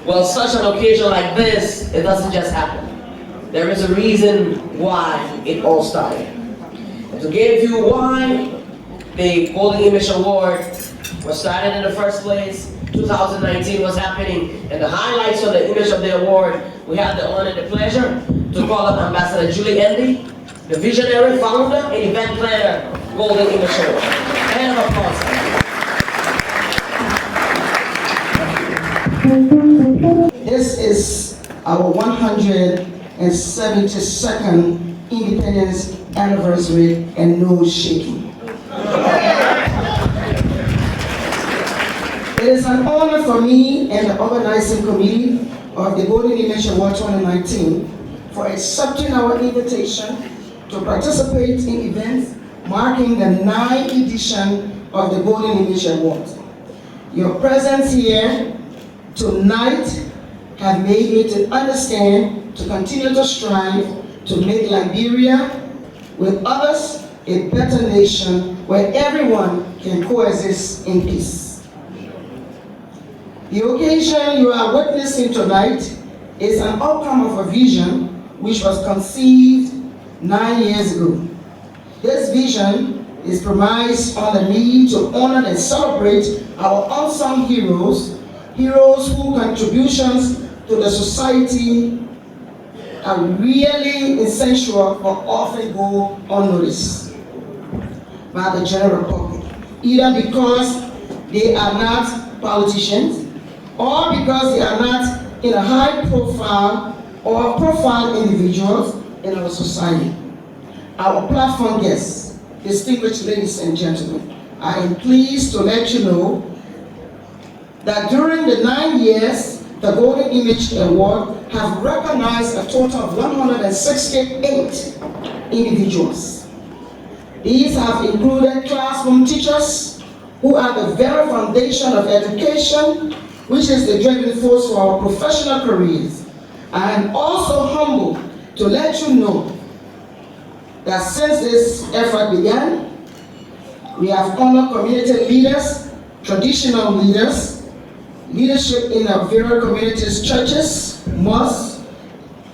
Well, such an occasion like this, it doesn't just happen. There is a reason why it all started. And to give you why the Golden Image Award was started in the first place, 2019 was happening, and the highlights of the image of the award, we have the honor and the pleasure to call up Ambassador Julie Endy, the visionary, founder, and event planner, Golden Image Award. Hand of applause. This is our 172nd Independence anniversary and no shaking. It is an honor for me and the organizing committee of the Golden Image Award 2019 for accepting our invitation to participate in events marking the 9th edition of the Golden Image Award. Your presence here tonight have made me to understand to continue to strive to make Liberia, with others, a better nation where everyone can coexist in peace. The occasion you are witnessing tonight is an outcome of a vision which was conceived 9 years ago. This vision is premised on the need to honor and celebrate our unsung heroes, heroes whose contributions to the society are really essential but often go unnoticed by the general public, either because they are not politicians or because they are not in a high profile or profile individuals in our society. Our platform guests, distinguished ladies and gentlemen, I am pleased to let you know that during the 9 years, the Golden Image Award have recognized a total of 168 individuals. These have included classroom teachers who are the very foundation of education, which is the driving force for our professional careers. I am also humbled to let you know that since this effort began, we have honored community leaders, traditional leaders, leadership in our various communities, churches, mosques,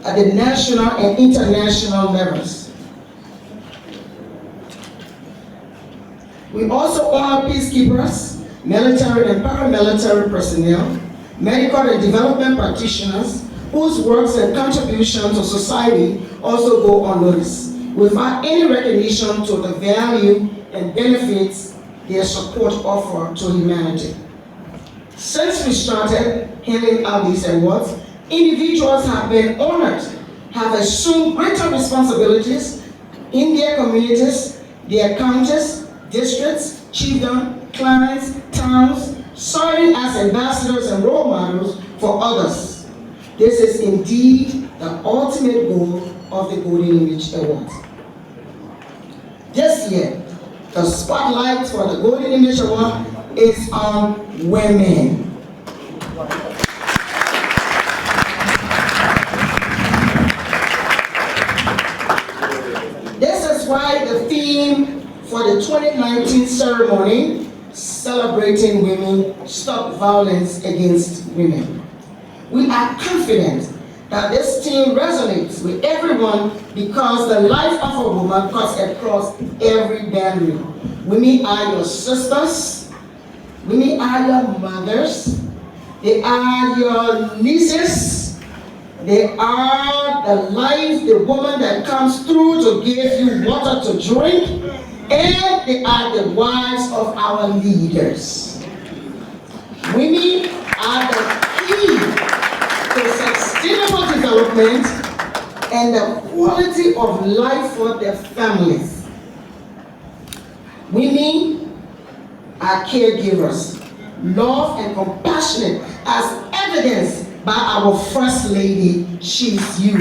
at the national and international levels. We also honor peacekeepers, military and paramilitary personnel, medical and development practitioners, whose works and contributions to society also go unnoticed, without any recognition to the value and benefits their support offer to humanity. Since we started handing out these awards, individuals have been honored, have assumed greater responsibilities in their communities, their counties, districts, chiefdoms, clans, towns, serving as ambassadors and role models for others. This is indeed the ultimate goal of the Golden Image Award. This year, the spotlight for the Golden Image Award is on women. This is why the theme for the 2019 ceremony, Celebrating Women, Stop Violence Against Women. We are confident that this theme resonates with everyone because the life of a woman cuts across every boundary. Women are your sisters, women are your mothers, they are your nieces, they are the life, the woman that comes through to give you water to drink, and they are the wives of our leaders. Women are the key to sustainable development and the quality of life for their families. Women are caregivers, love and compassionate, as evidenced by our First Lady She's You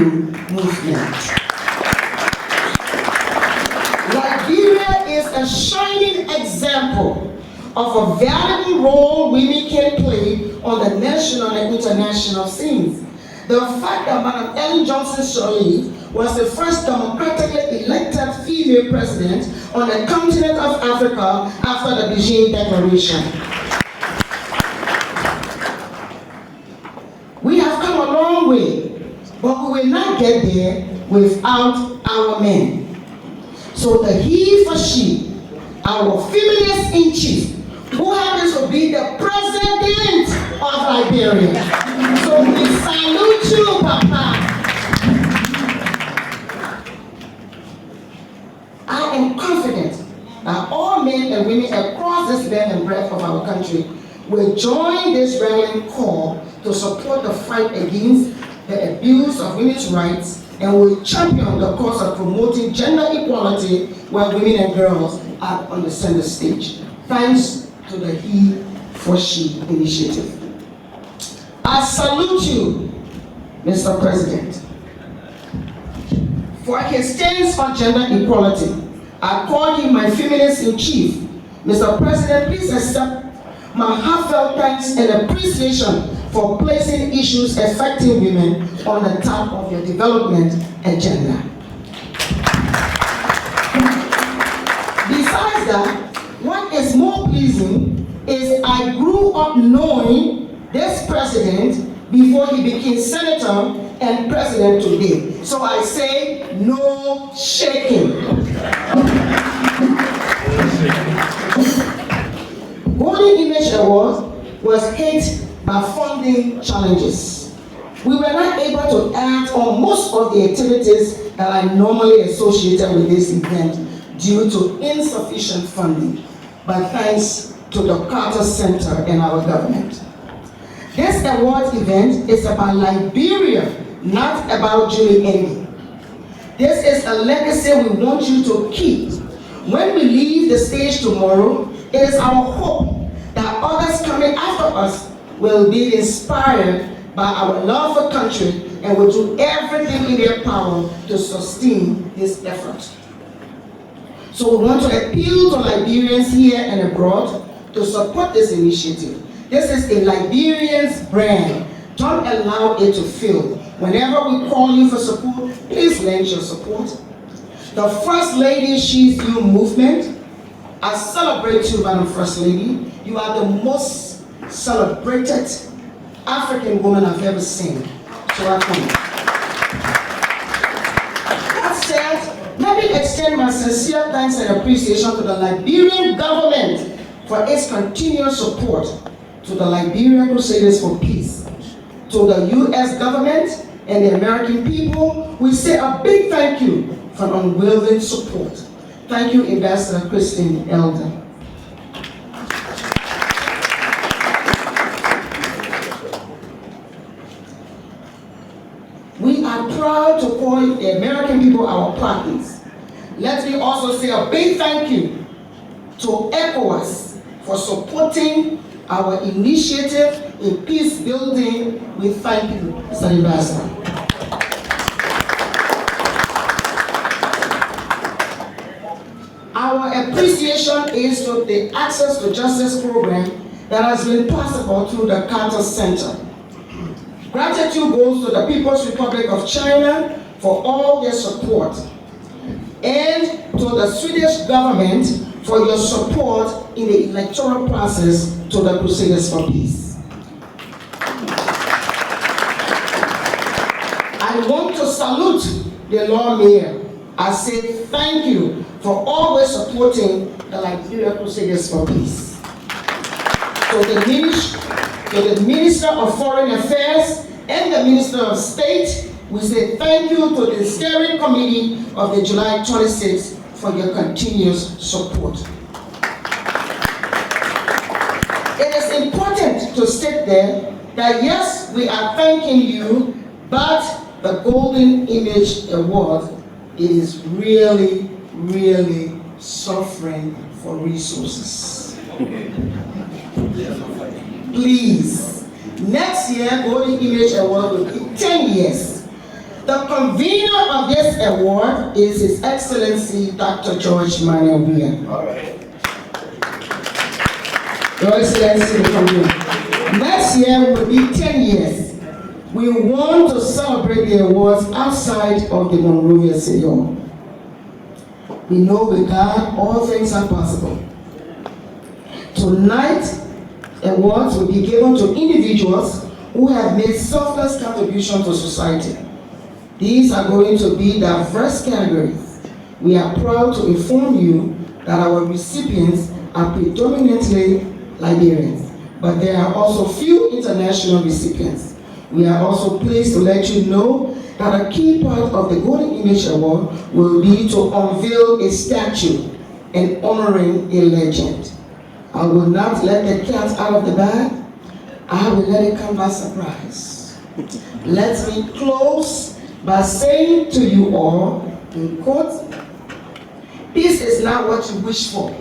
movement. Liberia is a shining example of a valuable role women can play on the national and international scenes. The fact that Madam Ellen Johnson Sirleaf was the first democratically elected female president on the continent of Africa after the Beijing Declaration. long way, but we will not get there without our men. So the he for she, our feminist in chief, who happens to be the president of Liberia. So we salute you, Papa. I am confident that all men and women across this length and breadth of our country will join this rallying call to support the fight against the abuse of women's rights and will champion the cause of promoting gender equality where women and girls are on the center stage. Thanks to the He for She initiative. I salute you, Mr. President, for his stance on gender equality. I call him my feminist in chief. Mr. President, please accept my heartfelt thanks and appreciation for placing issues affecting women on the top of your development agenda. Besides that, what is more pleasing is I grew up knowing this president before he became senator and president today. So I say, no shaking. Golden Image Award was hit by funding challenges. We were not able to act on most of the activities that are normally associated with this event due to insufficient funding, but thanks to the Carter Center and our government. This award event is about Liberia, not about Julie Amy. This is a legacy we want you to keep. When we leave the stage tomorrow, it is our hope that others coming after us will be inspired by our love for country and will do everything in their power to sustain this effort. So we want to appeal to Liberians here and abroad to support this initiative. This is a Liberian's brand. Don't allow it to fail. Whenever we call you for support, please lend your support. The First Lady She's You movement, I celebrate you, Madam First Lady. You are the most celebrated African woman I've ever seen. So I thank you. That said, let me extend my sincere thanks and appreciation to the Liberian government for its continued support to the Liberia Crusaders for Peace. To the U.S. government and the American people, we say a big thank you for unwavering support. Thank you, Ambassador Christine Elder. We are proud to call the American people our partners. Let me also say a big thank you to ECOWAS for supporting our initiative in peace building. We thank you, Mr. Ambassador. Our appreciation is to the Access to Justice program that has been possible through the Carter Center. Gratitude goes to the People's Republic of China for all their support, and to the Swedish government for your support in the electoral process to the Crusaders for Peace. I want to salute the Lord Mayor. I say thank you for always supporting the Liberia Crusaders for Peace. To the Minister of Foreign Affairs and the Minister of State, we say thank you to the steering committee of the July 26th for your continuous support. It is important to state there that yes, we are thanking you, but the Golden Image Award is really, really suffering for resources. Please, next year, Golden Image Award will be 10 years. The convener of this award is His Excellency Dr. George Monrovia. Your Excellency, the convener. Next year will be 10 years. We want to celebrate the awards outside of the Monrovia City Hall. We know with God all things are possible. Tonight, awards will be given to individuals who have made selfless contribution to society. These are going to be diverse categories. We are proud to inform you that our recipients are predominantly Liberians, but there are also few international recipients. We are also pleased to let you know that a key part of the Golden Image Award will be to unveil a statue in honoring a legend. I will not let the cat out of the bag. I will let it come by surprise. Let me close by saying to you all, in quote, peace is not what you wish for.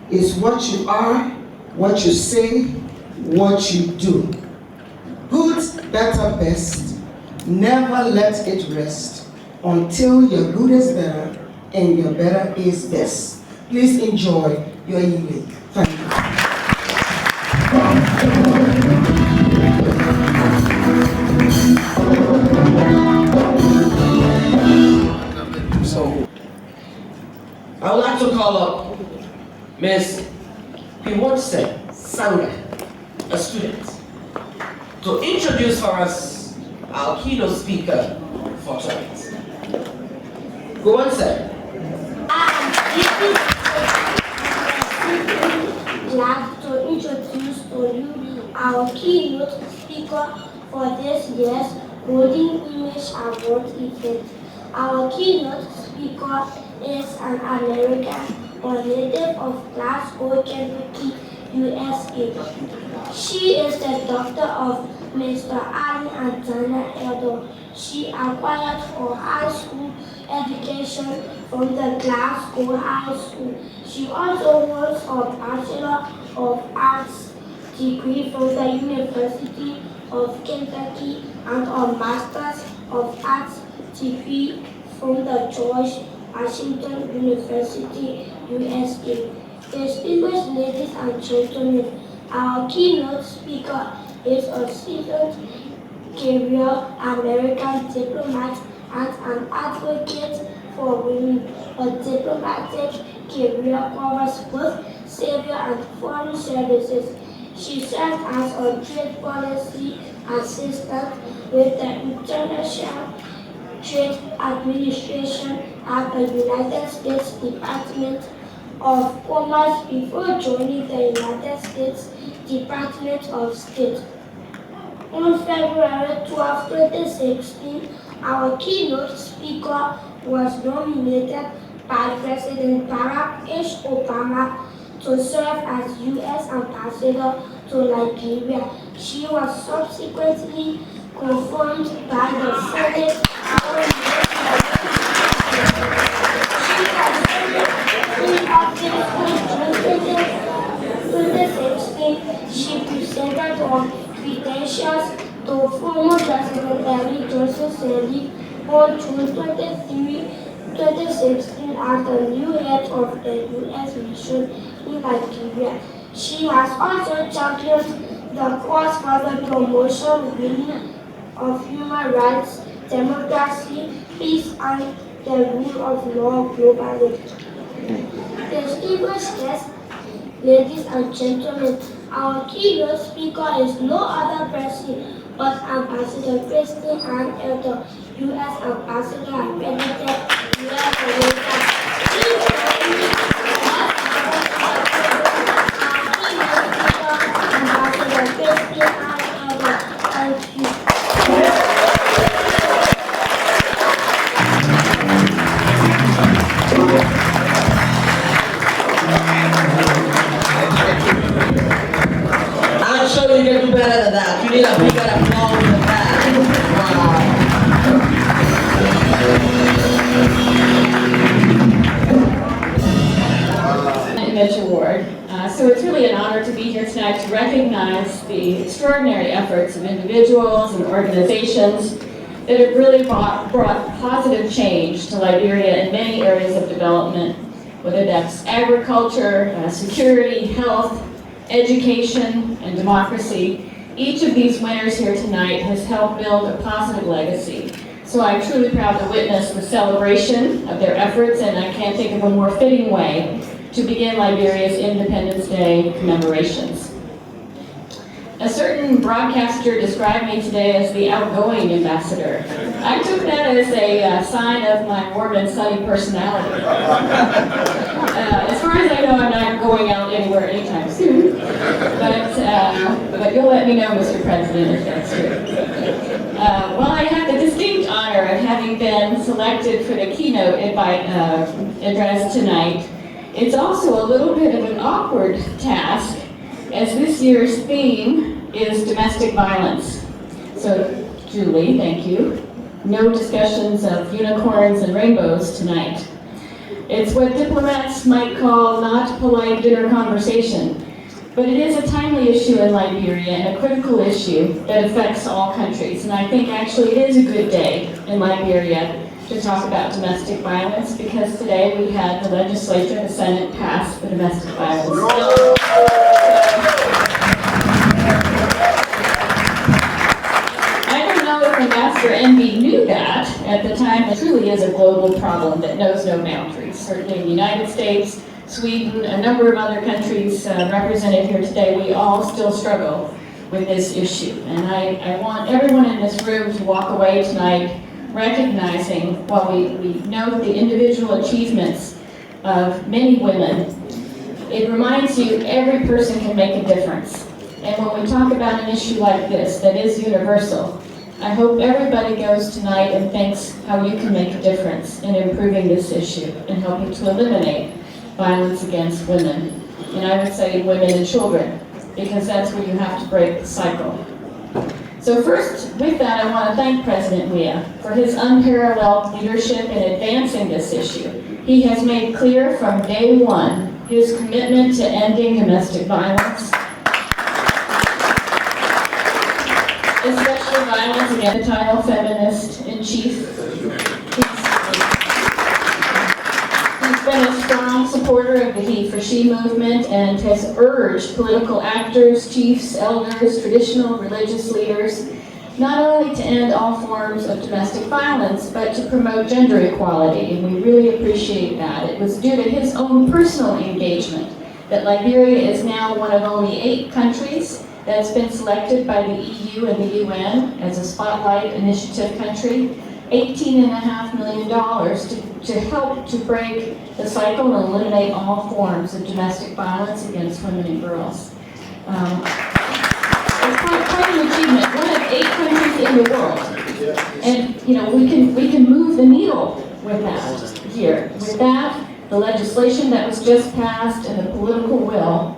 It's what you are, what you say, what you do. Good, better, best. Never let it rest until your good is better and your better is best. Please enjoy your evening. Thank you. So, I would like to call up Ms. Piwonse Sanga, a student, to introduce for us our keynote speaker for tonight. Piwonse. Glad to introduce to you our keynote speaker for this year's Golden Image Award event. Our keynote speaker is an American or native of Glasgow, Kentucky, USA. She is the daughter of Mr. Ali and Dana Eldo. She acquired her high school education from the Glasgow High School. She also holds a Bachelor of Arts degree from the University of Kentucky and a Master's of Arts degree from the George Washington University, USA. Distinguished ladies and gentlemen, our keynote speaker is a seasoned career American diplomat and an advocate for women. A diplomatic career covers both civil and foreign services. She served as a trade policy assistant with the International Trade Administration at the United States Department of Commerce before joining the United States Department of State. On February 12, 2016, our keynote speaker was nominated by President Barack H. Obama to serve as U.S. Ambassador to Liberia. She was subsequently confirmed by the Senate. She has served in office in 2016. She presented her credentials to former President Eric Johnson Sirleaf on June 23, 2016 as the new head of the U.S. mission in Liberia. She has also championed the cause for the promotion of human rights, democracy, peace, and the rule of law globally. Distinguished guests, ladies and gentlemen, our keynote speaker is no other person but Ambassador Christine Ann Elder, U.S. Ambassador accredited U.S. Ambassador Christine Ann Elder. Thank you. I'm sure you can do better than that. You need a bigger applause than that. Image Award. So it's really an honor to be here tonight to recognize the extraordinary efforts of individuals and organizations that have really brought positive change to Liberia in many areas of development, whether that's agriculture, security, health, education, and democracy. Each of these winners here tonight has helped build a positive legacy. So I'm truly proud to witness the celebration of their efforts, and I can't think of a more fitting way to begin Liberia's Independence Day commemorations. A certain broadcaster described me today as the outgoing ambassador. I took that as a sign of my warm and sunny personality. As far as I know, I'm not going out anywhere anytime soon. But you'll let me know, Mr. President, if that's true. While I have the distinct honor of having been selected for the keynote address tonight, it's also a little bit of an awkward task, as this year's theme is domestic violence. So, Julie, thank you. No discussions of unicorns and rainbows tonight. It's what diplomats might call not polite dinner conversation, but it is a timely issue in Liberia and a critical issue that affects all countries. And I think actually it is a good day in Liberia to talk about domestic violence, because today we had the legislature, the Senate, pass the domestic violence bill. I don't know if Ambassador Envy knew that at the time. It truly is a global problem that knows no boundaries. Certainly in the United States, Sweden, a number of other countries represented here today, we all still struggle with this issue. And I want everyone in this room to walk away tonight recognizing, while we know the individual achievements of many women, it reminds you every person can make a difference. And when we talk about an issue like this that is universal, I hope everybody goes tonight and thinks how you can make a difference in improving this issue and helping to eliminate violence against women. And I would say women and children, because that's where you have to break the cycle. So first, with that, I want to thank President Weah for his unparalleled leadership in advancing this issue. He has made clear from day one his commitment to ending domestic violence, especially violence against the title feminist in chief. He's been a strong supporter of the He for She movement and has urged political actors, chiefs, elders, traditional religious leaders, not only to end all forms of domestic violence, but to promote gender equality, and we really appreciate that. It was due to his own personal engagement that Liberia is now one of only 8 countries that's been selected by the EU and the UN as a Spotlight Initiative country. $18.5 million to help to break the cycle and eliminate all forms of domestic violence against women and girls. It's quite an achievement. One of 8 countries in the world, and we can move the needle with that here. With that, the legislation that was just passed and the political will,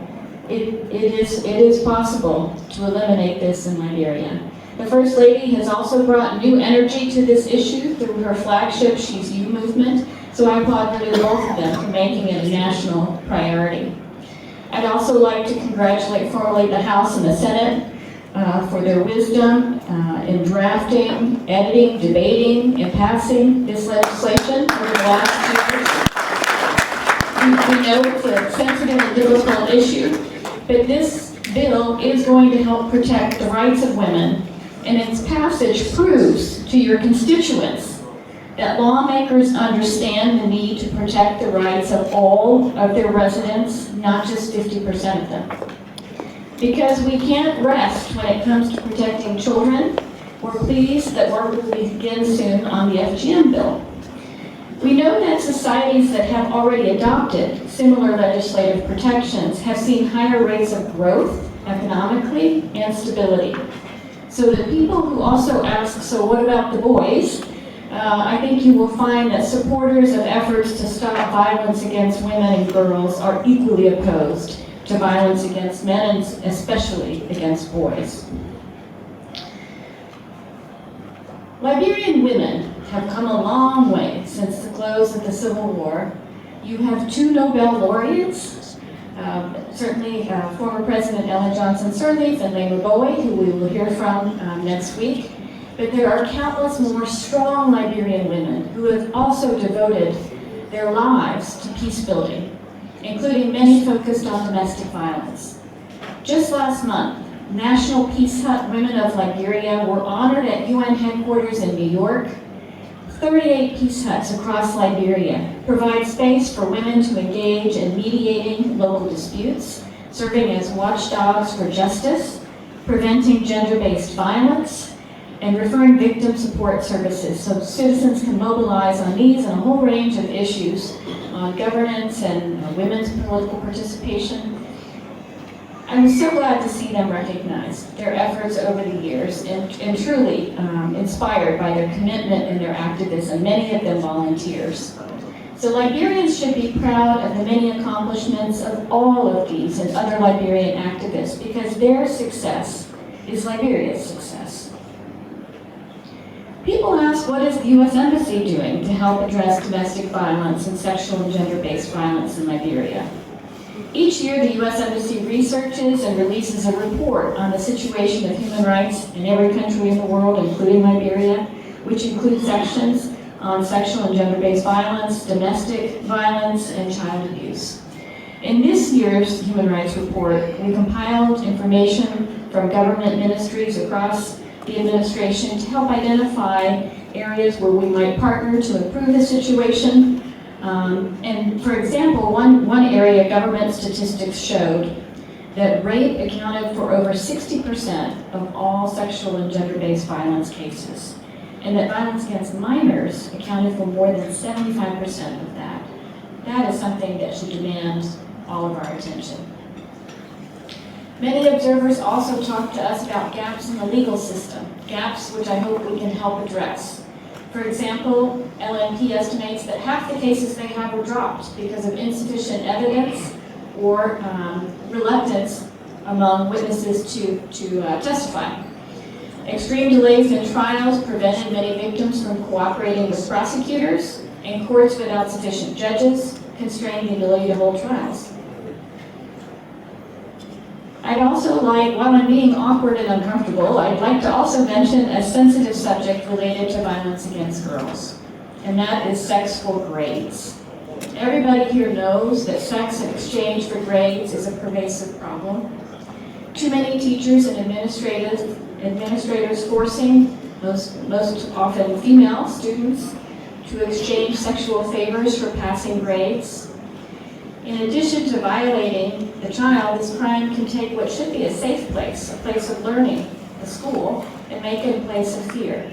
it is possible to eliminate this in Liberia. The First Lady has also brought new energy to this issue through her flagship She's You movement, so I applaud really both of them for making it a national priority. I'd also like to congratulate formally the House and the Senate for their wisdom in drafting, editing, debating, and passing this legislation over the last years. We know it's a sensitive and difficult issue, but this bill is going to help protect the rights of women, and its passage proves to your constituents that lawmakers understand the need to protect the rights of all of their residents, not just 50% of them. Because we can't rest when it comes to protecting children, we're pleased that work will begin soon on the FGM bill. We know that societies that have already adopted similar legislative protections have seen higher rates of growth economically and stability. So the people who also ask, so what about the boys? I think you will find that supporters of efforts to stop violence against women and girls are equally opposed to violence against men, and especially against boys. Liberian women have come a long way since the close of the Civil War. You have 2 Nobel laureates, certainly former President Ellen Johnson Sirleaf and Lema Bowie, who we will hear from next week. But there are countless more strong Liberian women who have also devoted their lives to peace building, including many focused on domestic violence. Just last month, National Peace Hut Women of Liberia were honored at UN headquarters in New York. 38 peace huts across Liberia provide space for women to engage in mediating local disputes, serving as watchdogs for justice, preventing gender-based violence, and referring victim support services so citizens can mobilize on these and a whole range of issues on governance and women's political participation. I'm so glad to see them recognized, their efforts over the years, and truly inspired by their commitment and their activism, many of them volunteers. So Liberians should be proud of the many accomplishments of all of these and other Liberian activists, because their success is Liberia's success. People ask, what is the U.S. Embassy doing to help address domestic violence and sexual and gender-based violence in Liberia? Each year, the U.S. Embassy researches and releases a report on the situation of human rights in every country in the world, including Liberia, which includes sections on sexual and gender-based violence, domestic violence, and child abuse. In this year's Human Rights Report, we compiled information from government ministries across the administration to help identify areas where we might partner to improve the situation. And for example, one area government statistics showed that rape accounted for over 60% of all sexual and gender-based violence cases, and that violence against minors accounted for more than 75% of that. That is something that should demand all of our attention. Many observers also talk to us about gaps in the legal system, gaps which I hope we can help address. For example, LNP estimates that half the cases they have are dropped because of insufficient evidence or reluctance among witnesses to testify. Extreme delays in trials prevented many victims from cooperating with prosecutors, and courts without sufficient judges constrained the ability to hold trials. I'd also like, while I'm being awkward and uncomfortable, I'd like to also mention a sensitive subject related to violence against girls, and that is sex for grades. Everybody here knows that sex in exchange for grades is a pervasive problem. Too many teachers and administrators forcing, most often female students, to exchange sexual favors for passing grades. In addition to violating the child, this crime can take what should be a safe place, a place of learning, a school, and make it a place of fear.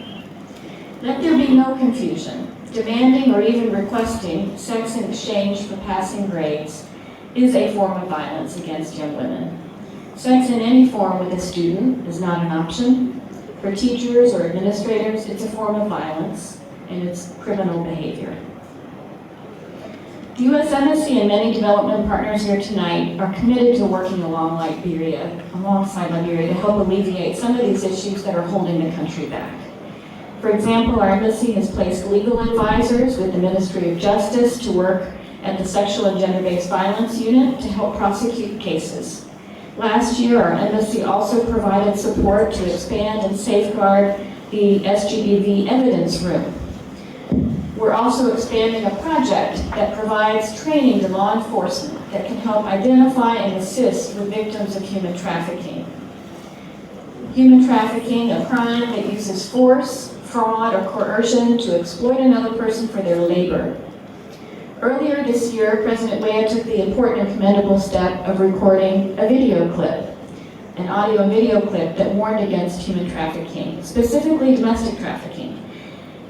Let there be no confusion. Demanding or even requesting sex in exchange for passing grades is a form of violence against young women. Sex in any form with a student is not an option. For teachers or administrators, it's a form of violence, and it's criminal behavior. The U.S. Embassy and many development partners here tonight are committed to working alongside Liberia to help alleviate some of these issues that are holding the country back. For example, our embassy has placed legal advisors with the Ministry of Justice to work at the Sexual and Gender-Based Violence Unit to help prosecute cases. Last year, our embassy also provided support to expand and safeguard the SGBV evidence room. We're also expanding a project that provides training to law enforcement that can help identify and assist with victims of human trafficking. Human trafficking, a crime that uses force, fraud, or coercion to exploit another person for their labor. Earlier this year, President Weah took the important and commendable step of recording a video clip, an audio and video clip that warned against human trafficking, specifically domestic trafficking.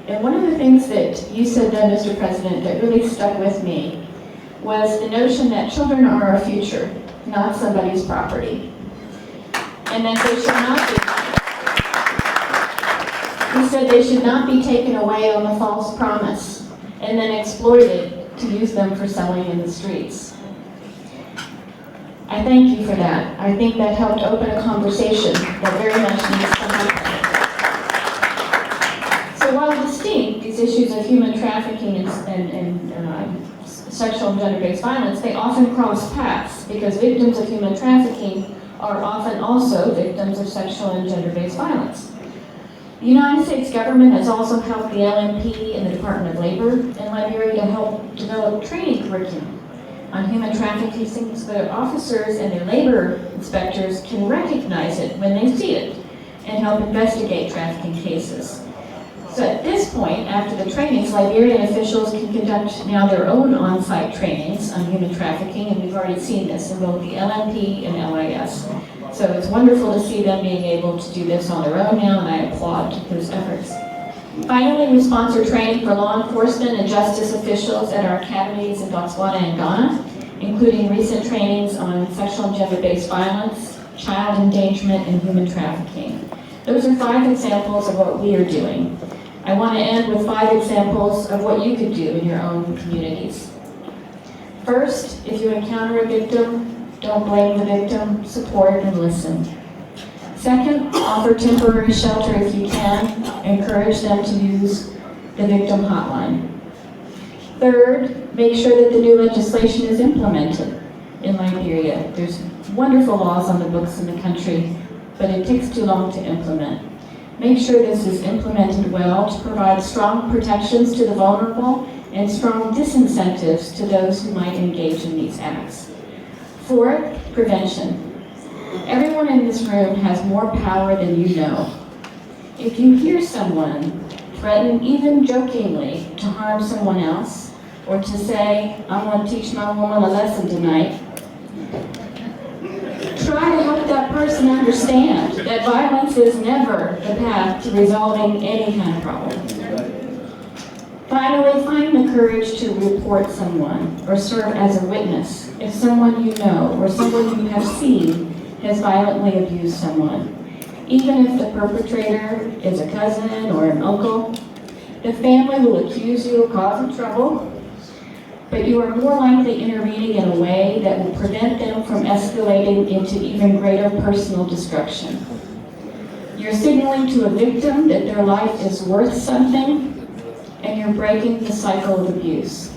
And one of the things that you said then, Mr. President, that really stuck with me was the notion that children are our future, not somebody's property. And that they should not be, he said they should not be taken away on the false promise and then exploited to use them for selling in the streets. I thank you for that. I think that helped open a conversation that very much needs to happen. So while distinct, these issues of human trafficking and sexual and gender-based violence, they often cross paths because victims of human trafficking are often also victims of sexual and gender-based violence. The United States government has also helped the LNP and the Department of Labor in Liberia to help develop training curriculum on human trafficking so that officers and their labor inspectors can recognize it when they see it and help investigate trafficking cases. So at this point, after the trainings, Liberian officials can conduct now their own on-site trainings on human trafficking, and we've already seen this in both the LNP and LIS. So it's wonderful to see them being able to do this on their own now, and I applaud those efforts. Finally, we sponsor training for law enforcement and justice officials at our academies in Botswana and Ghana, including recent trainings on sexual and gender-based violence, child endangerment, and human trafficking. Those are 5 examples of what we are doing. I want to end with 5 examples of what you could do in your own communities. First, if you encounter a victim, don't blame the victim, support and listen. Second, offer temporary shelter if you can. Encourage them to use the victim hotline. Third, make sure that the new legislation is implemented in Liberia. There's wonderful laws on the books in the country, but it takes too long to implement. Make sure this is implemented well to provide strong protections to the vulnerable and strong disincentives to those who might engage in these acts. Fourth, prevention. Everyone in this room has more power than you know. If you hear someone threaten, even jokingly, to harm someone else, or to say, "I'm going to teach my woman a lesson tonight," try to help that person understand that violence is never the path to resolving any kind of problem. Finally, find the courage to report someone or serve as a witness if someone you know or someone you have seen has violently abused someone. Even if the perpetrator is a cousin or an uncle, the family will accuse you of causing trouble, but you are more likely intervening in a way that will prevent them from escalating into even greater personal destruction. You're signaling to a victim that their life is worth something, and you're breaking the cycle of abuse.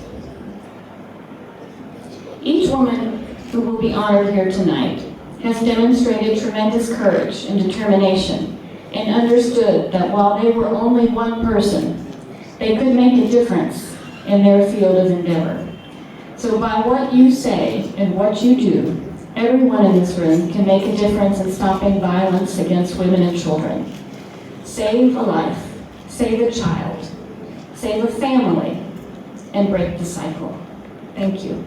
Each woman who will be honored here tonight has demonstrated tremendous courage and determination and understood that while they were only one person, they could make a difference in their field of endeavor. So by what you say and what you do, everyone in this room can make a difference in stopping violence against women and children. Save a life, save a child, save a family, and break the cycle. Thank you.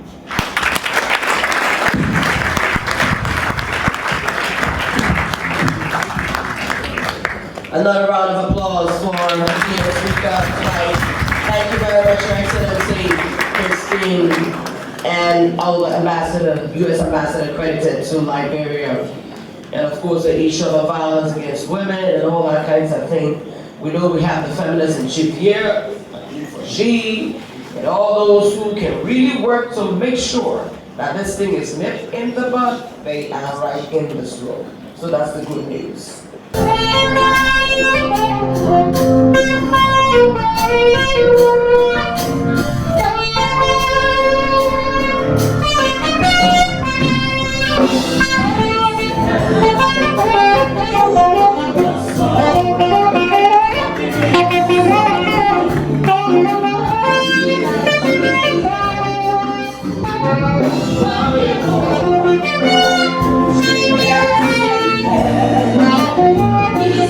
Another round of applause for the speaker tonight. Thank you very much, Your Excellency, Christine, and our ambassador, U.S. ambassador accredited to Liberia. And of course, the issue of violence against women and all that kinds of things. We know we have the feminists in chief here, G, and all those who can really work to make sure that this thing is nipped in the bud. They are right in the stroke. So that's the good news.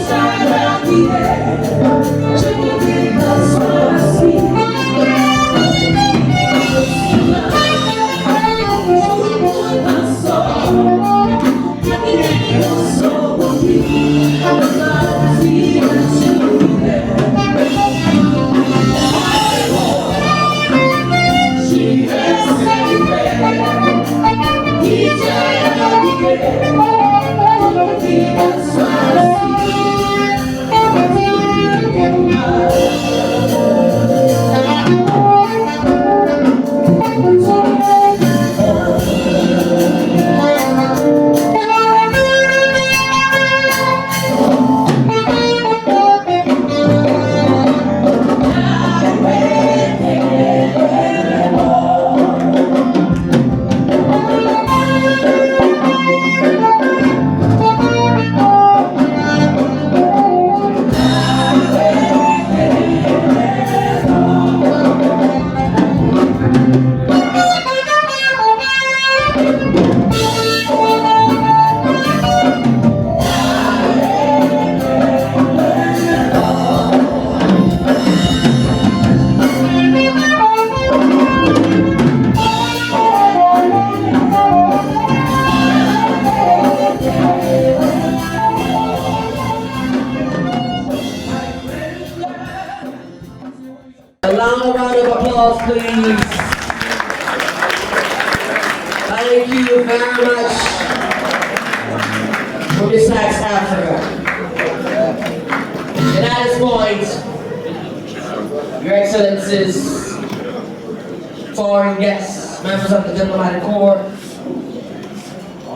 Sorry. A loud round of applause, please. Thank you very much for Miss Sachs Africa. And at this point, Your Excellencies, foreign guests, members of the Diplomatic Corps,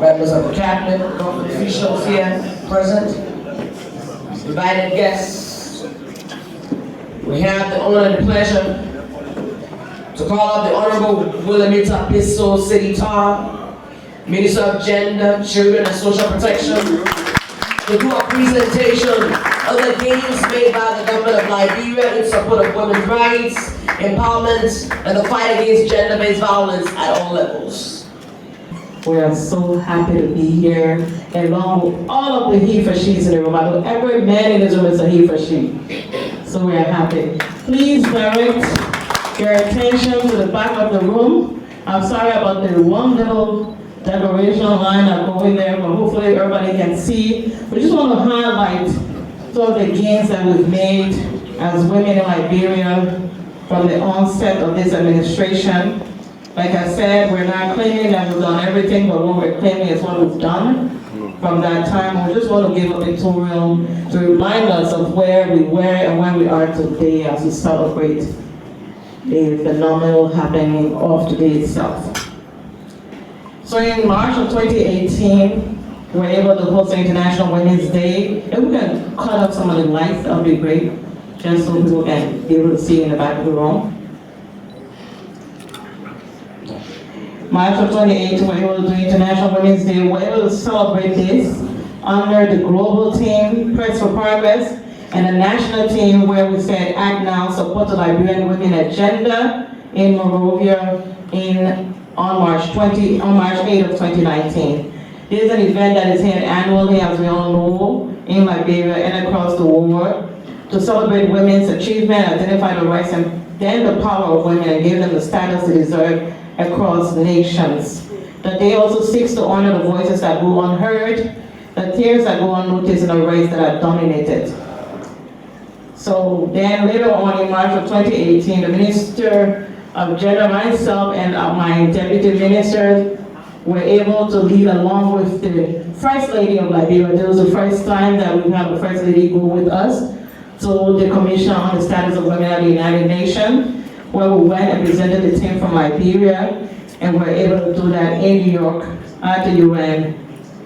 members of the Cabinet, government officials here present, invited guests, we have the honor and pleasure to call up the Honorable Willamita Pisso City Tar, Minister of Gender, Children and Social Protection, to do a presentation of the gains made by the government of Liberia in support of women's rights, empowerment, and the fight against gender-based violence at all levels. We are so happy to be here, along with all of the he for she's in the room. I know every man in this room is a he for she. So we are happy. Please direct your attention to the back of the room. I'm sorry about the one little decoration line that go in there, but hopefully everybody can see. We just want to highlight some of the gains that we've made as women in Liberia from the onset of this administration. Like I said, we're not claiming that we've done everything, but what we're claiming is what we've done from that time. We just want to give a pictorial to remind us of where we were and where we are today as we celebrate the phenomenal happening of today itself. So in March of 2018, we were able to host the International Women's Day. If we can cut up some of the lights, that would be great, just so people can be able to see in the back of the room. March of 2018, we were able to do International Women's Day. We were able to celebrate this under the global team, Press for Progress, and the national team where we said, Act Now, Support the Liberian Women Agenda in Monrovia on March 8th of 2019. This is an event that is held annually, as we all know, in Liberia and across the world to celebrate women's achievement, identify the rights and then the power of women and give them the status they deserve across nations. The day also seeks to honor the voices that go unheard, the tears that go unnoticed, and the rights that are dominated. So then later on in March of 2018, the Minister of Gender, myself, and my Deputy Minister were able to lead along with the First Lady of Liberia. This was the first time that we have a First Lady go with us to the Commission on the Status of Women at the United Nations, where we went and presented the team from Liberia, and were able to do that in New York at the UN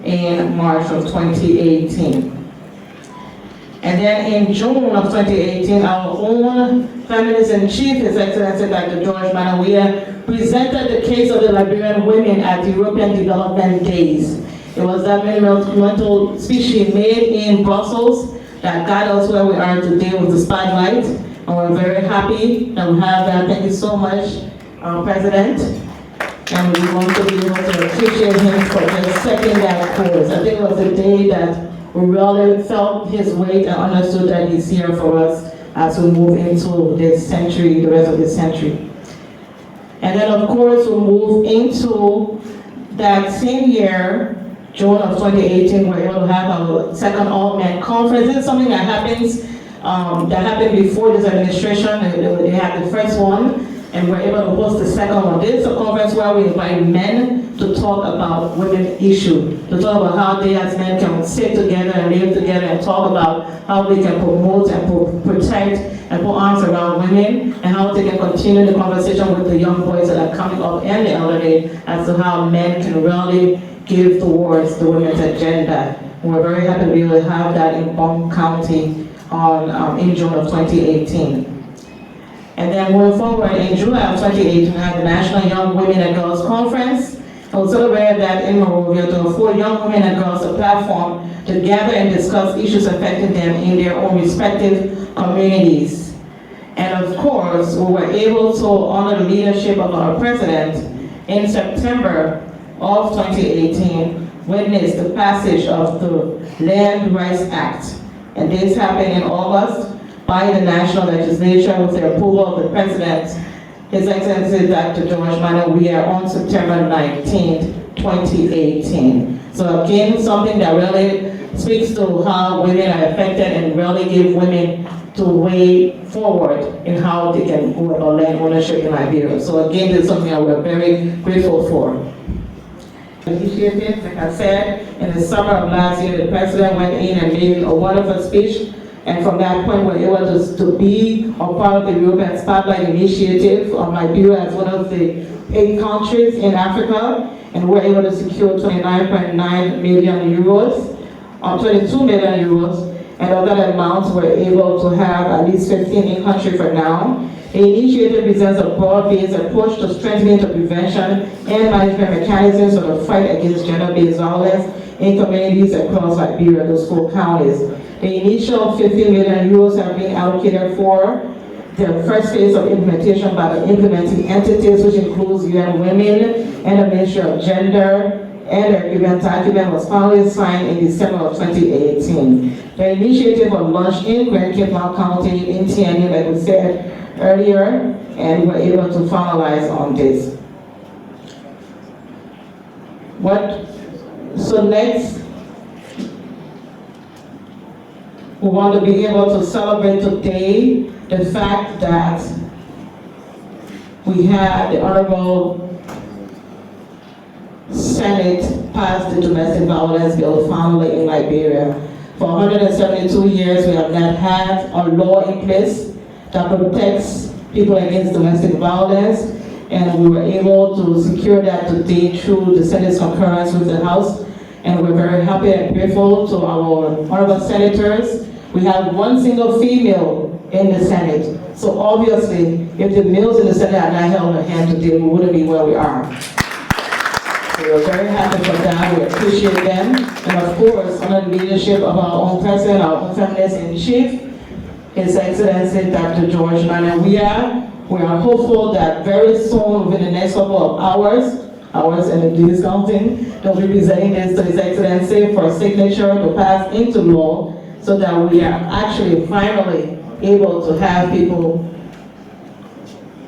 in March of 2018. And then in June of 2018, our own Feminist-in-Chief, His Excellency Dr. George Monrovia, presented the case of the Liberian women at European Development Days. It was that monumental speech she made in Brussels that got us where we are today with the spotlight. And we're very happy that we have that. Thank you so much, President. And we want to be able to appreciate him for just setting that course. I think it was the day that we really felt his weight and understood that he's here for us as we move into this century, the rest of this century. And then of course we move into that same year, June of 2018, we're able to have our second all-men conference. This is something that happened before this administration. They had the first one, and we're able to host the second one. This is a conference where we invite men to talk about women issue, to talk about how they as men can sit together and live together and talk about how they can promote and protect and put arms around women, and how they can continue the conversation with the young boys that are coming up and the elderly as to how men can really give towards the women's agenda. And we're very happy to be able to have that in Bong County in June of 2018. And then moving forward, in July of 2018, we had the National Young Women and Girls Conference. And we celebrated that in Monrovia to afford young women and girls a platform to gather and discuss issues affecting them in their own respective communities. And of course, we were able to honor the leadership of our president in September of 2018, witnessed the passage of the Land Rights Act. And this happened in August by the national legislature with the approval of the president, His Excellency Dr. George Monrovia, on September 19, 2018. So again, something that really speaks to how women are affected and really give women to way forward in how they can go about land ownership in Liberia. So again, this is something that we're very grateful for. Initiative, like I said, in the summer of last year, the president went in and made a wonderful speech, and from that point, we're able to be a part of the European Spotlight Initiative of Liberia as one of the 8 countries in Africa, and we're able to secure 29.9 million euros, or 22 million euros, and of that amount, we're able to have at least 15 in country for now. The initiative presents a broad-based approach to strengthening the prevention and management mechanisms of the fight against gender-based violence in communities across Liberia, those 4 counties. The initial 15 million euros have been allocated for the first phase of implementation by the implementing entities, which includes UN Women and the Ministry of Gender, and the agreement was finally signed in December of 2018. The initiative was launched in Grand Cape County in TNU, like we said earlier, and we're able to finalize on this. So next, we want to be able to celebrate today the fact that we had the Honorable Senate pass the domestic violence bill finally in Liberia. For 172 years, we have not had a law in place that protects people against domestic violence, and we were able to secure that today through the Senate's concurrence with the House, and we're very happy and grateful to our honorable senators. We have 1 single female in the Senate, so obviously, if the males in the Senate are not held in hand today, we wouldn't be where we are. So we're very happy for that, we appreciate them, and of course, under the leadership of our own president, our own feminist-in-chief, His Excellency Dr. George Monrovia. We are hopeful that very soon, within the next couple of hours and days counting, they'll be presenting this to His Excellency for signature to pass into law, so that we are actually finally able to have people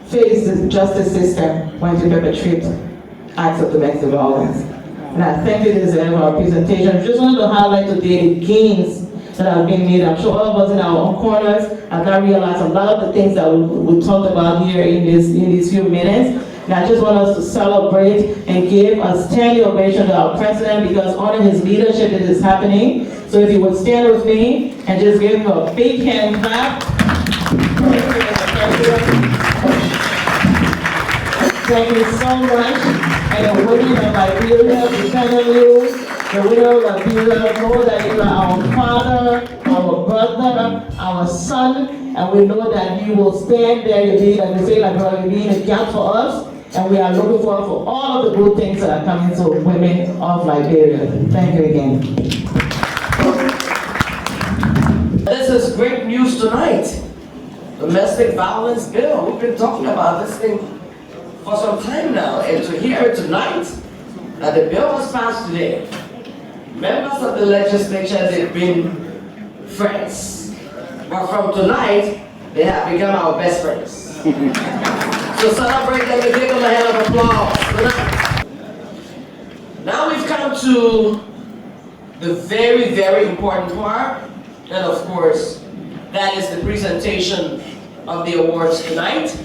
face the justice system when they perpetrate acts of domestic violence. And I thank you this is the end of our presentation. Just wanted to highlight today the gains that have been made. I'm sure all of us in our own corners have not realized a lot of the things that we talked about here in these few minutes. And I just want us to celebrate and give a standing ovation to our president, because under his leadership it is happening. So if you would stand with me and just give him a big hand clap. Thank you so much. And the women of Liberia, depend on you. The women of Liberia know that you are our father, our brother, our son, and we know that you will stand there indeed, and we say like you'll be in a gap for us, and we are looking forward for all of the good things that are coming to women of Liberia. Thank you again. This is great news tonight. Domestic violence bill. We've been talking about this thing for some time now, and to hear it tonight, that the bill was passed today. Members of the legislature, they've been friends. But from tonight, they have become our best friends. So celebrate them and give them a hand of applause. Now we've come to the very, very important part. And of course, that is the presentation of the awards tonight.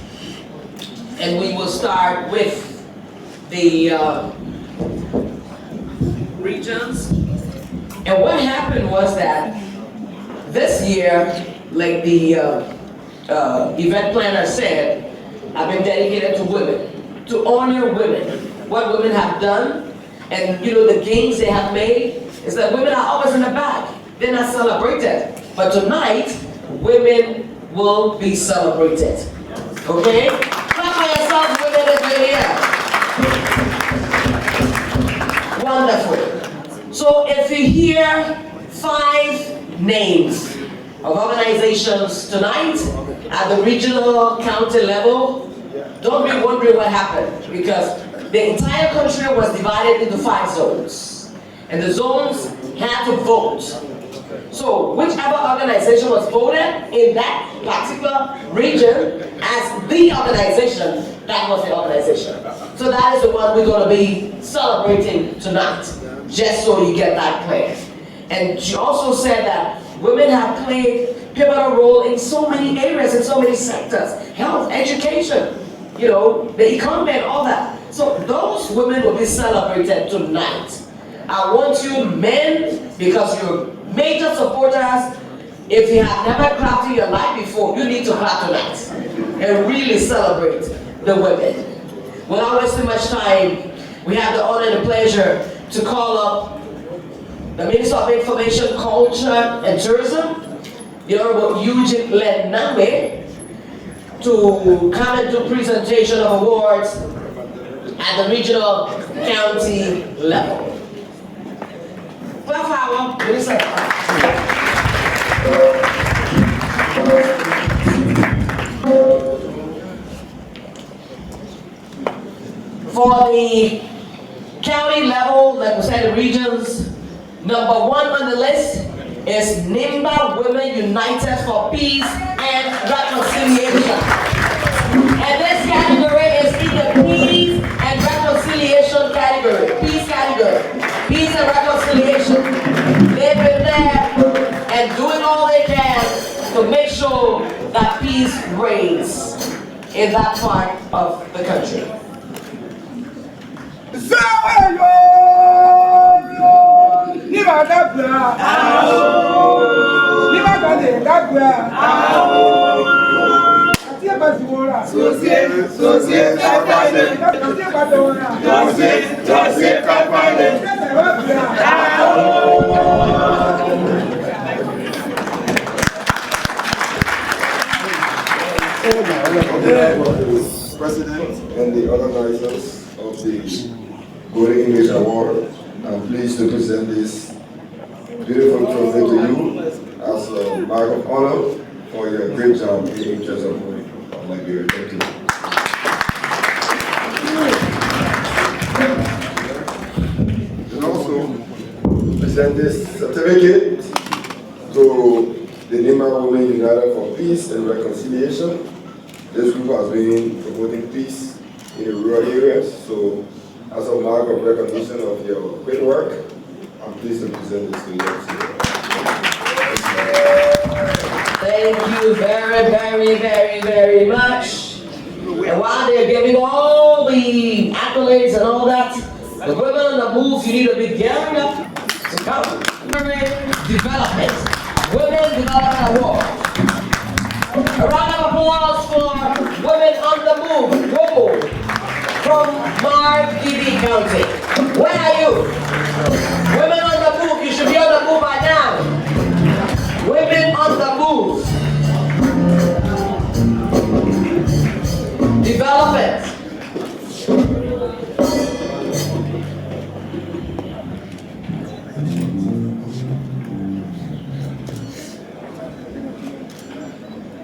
And we will start with the regions. And what happened was that this year, like the event planner said, I've been dedicated to women, to honor women, what women have done, and you know the gains they have made. Is that women are always in the back, they're not celebrated. But tonight, women will be celebrated. Okay? Clap for yourselves, women, if you're here. Wonderful. So if you hear 5 names of organizations tonight at the regional county level, don't be wondering what happened, because the entire country was divided into 5 zones, and the zones had to vote. So whichever organization was voted in that particular region as the organization, that was the organization. So that is the one we're going to be celebrating tonight, just so you get that clear. And she also said that women have played pivotal role in so many areas, in so many sectors. Health, education, the economy and all that. So those women will be celebrated tonight. I want you men, because you're major supporters, if you have never clapped in your life before, you need to clap tonight and really celebrate the women. Without wasting much time, we have the honor and the pleasure to call up the Minister of Information, Culture and Tourism, the Honorable Eugene Lenambe, to come and do presentation of awards at the regional county level. Minister. For the county level, like we said, the regions, number 1 on the list is NIMBA Women United for Peace and Reconciliation. And this category is in the peace and reconciliation category. Peace category. Peace and reconciliation. They've been there and doing all they can to make sure that peace reigns in that part of the country. President and the organizers of the Golden English Award, I'm pleased to present this beautiful trophy to you as a mark of honor for your great job in the interest of Liberia. Thank you. And also present this certificate to the Nimba Women United for Peace and Reconciliation. This group has been promoting peace in the rural areas, so as a mark of recognition of your great work, I'm pleased to present this to you. Thank you very, very, very, very much. And while they're giving all the accolades and all that, the women on the move, you need to be gearing up to come. Development. Women Development Award. A round of applause for Women on the Move, WOMO, from Monrovia County. Where are you? Women on the move, you should be on the move by now. Women on the move. Development.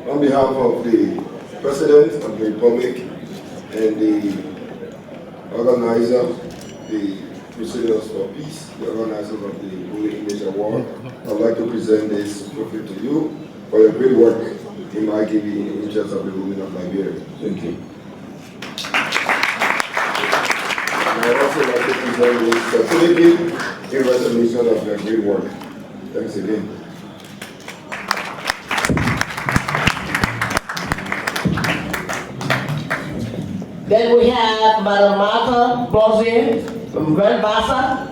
On behalf of the President of the Republic and the organizer, the Crusaders for Peace, the organizers of the Golden English Award, I'd like to present this trophy to you for your great work in my giving in the interest of the women of Liberia. Thank you. And I'd also like to present this certificate in recognition of your great work. Thanks again. Then we have Madam Martha Blosier from Grand Bassa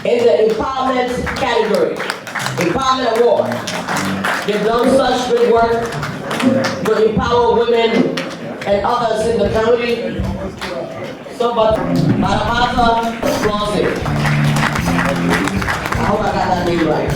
in the Empowerment category, Empowerment Award. They've done such good work to empower women and others in the county. So, but Madam Martha Blosier. I hope I got that name right.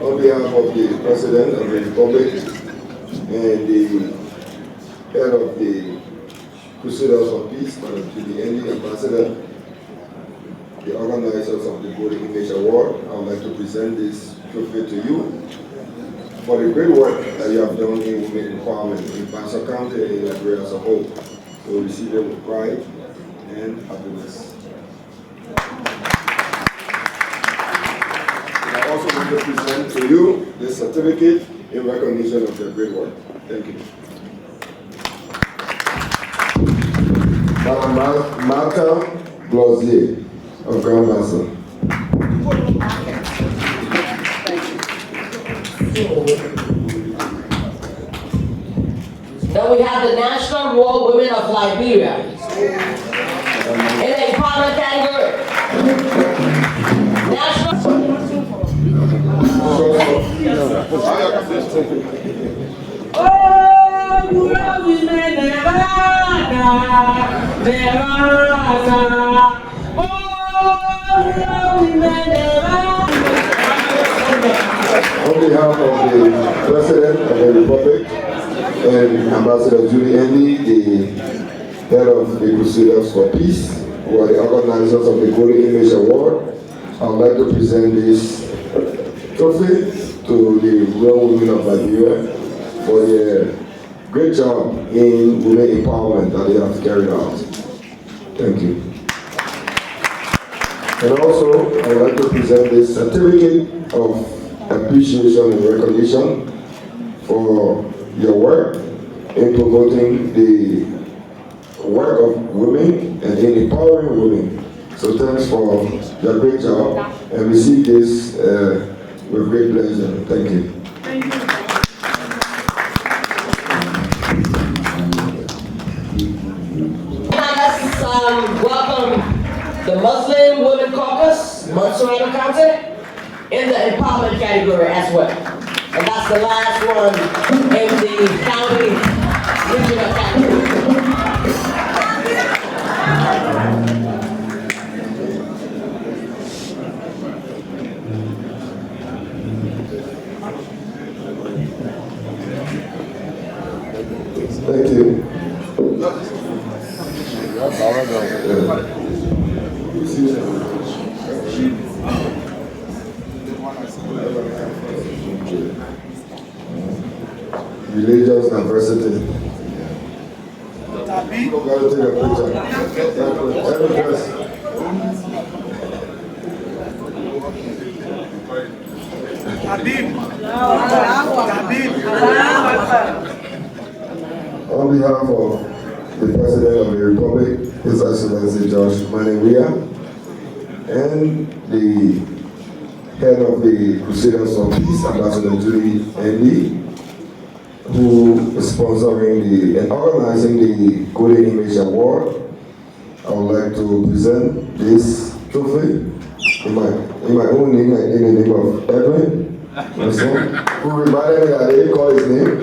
On behalf of the President of the Republic and the head of the Crusaders for Peace, Madam Judy, Ambassador, the organizers of the Golden English Award, I would like to present this trophy to you for the great work that you have done in women empowerment in Bassa County and in Liberia as a whole. So receive it with pride and happiness. I also want to present to you this certificate in recognition of your great work. Thank Thank you. Madam Martha Glossier of Grand Master. Then we have the National War Women of Liberia. In the empowerment category. Oh, you love me, never. On behalf of the President of the Republic and Ambassador Julie Andy, the head of the Crusaders for Peace, who are the organizers of the Golden Image Award, I would like to present this trophy to the young women of Liberia for their great job in women empowerment that they have carried out. Thank you. And also, I would like to present this certificate of appreciation and recognition for your work in promoting the work of women and in empowering women. So thanks for your great job and receive this with great pleasure. Thank you. Thank you. Welcome the Muslim Women Caucus, Monrovia County, in the empowerment category as well. And that's the last one in the county regional category. Thank you. Religious diversity. Got to take a picture. Every dress. On behalf of the President of the Republic, His Excellency George Monrovia, and the head of the Crusaders for Peace, Ambassador Julie Andy, who is sponsoring and organizing the Golden Image Award, I would like to present this trophy in my own name, in the name of Edwin, my son, who reminded me that I didn't call his name,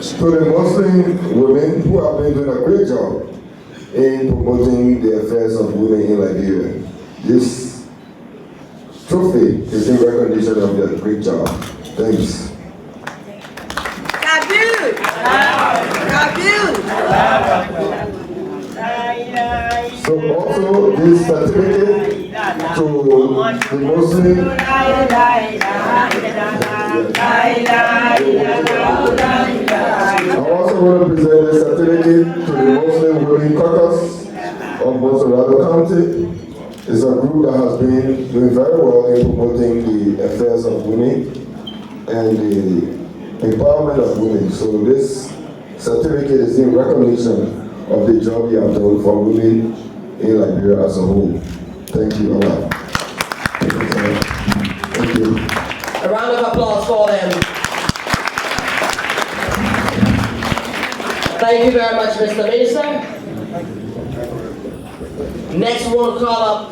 to the Muslim women who have been doing a great job in promoting the affairs of women in Liberia. This trophy is in recognition of their great job. Thanks. So also this certificate to the Muslim. I also want to present a certificate to the Muslim Women Caucus of Monrovia County. It's a group that has been doing very well in promoting the affairs of women and the empowerment of women. So this certificate is in recognition of the job you have done for women in Liberia as a whole. Thank you a lot. Thank you. A round of applause for them. Thank you very much, Mr. Minister. Next, we'll call up